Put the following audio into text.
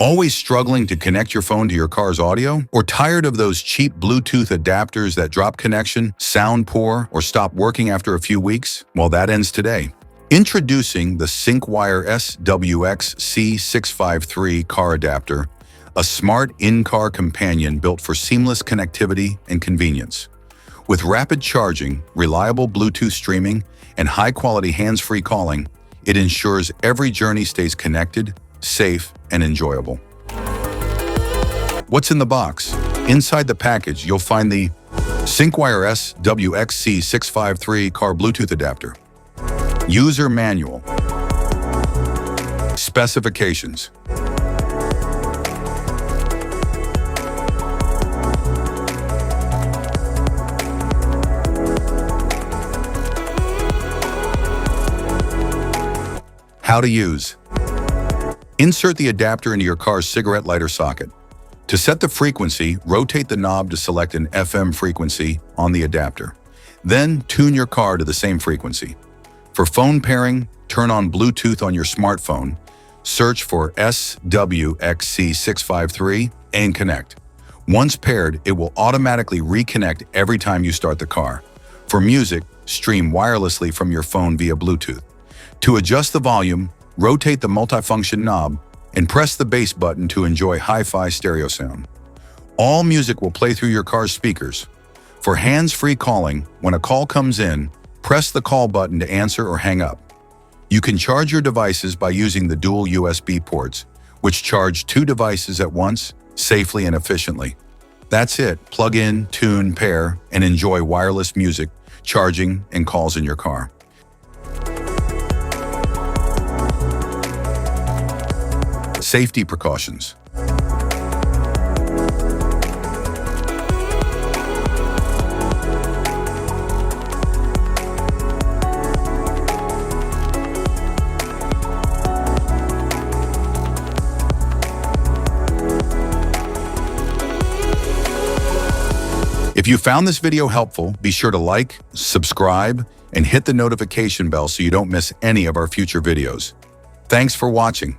Always struggling to connect your phone to your car's audio? Or tired of those cheap Bluetooth adapters that drop connection, sound poor, or stop working after a few weeks? Well, that ends today. Introducing the Syncwire SW-XC653 car adapter, a smart in-car companion built for seamless connectivity and convenience. With rapid charging, reliable Bluetooth streaming, and high-quality hands-free calling, it ensures every journey stays connected, safe, and enjoyable. What's in the box? Inside the package, you'll find the Syncwire SW-XC653 car Bluetooth adapter, user manual, specifications, how to use. Insert the adapter into your car's cigarette lighter socket. To set the frequency, rotate the knob to select an FM frequency on the adapter. Then tune your car to the same frequency. For phone pairing, turn on Bluetooth on your smartphone, search for SW-XC653 and connect. Once paired, it will automatically reconnect every time you start the car. For music, stream wirelessly from your phone via Bluetooth. To adjust the volume, rotate the multifunction knob and press the bass button to enjoy hi-fi stereo sound. All music will play through your car's speakers. For hands-free calling, when a call comes in, press the call button to answer or hang up. You can charge your devices by using the dual USB ports, which charge 2 devices at once, safely and efficiently. That's it. Plug in, tune, pair, and enjoy wireless music, charging, and calls in your car. Safety precautions. If you found this video helpful, be sure to like, subscribe, and hit the notification bell so you don't miss any of our future videos. Thanks for watching.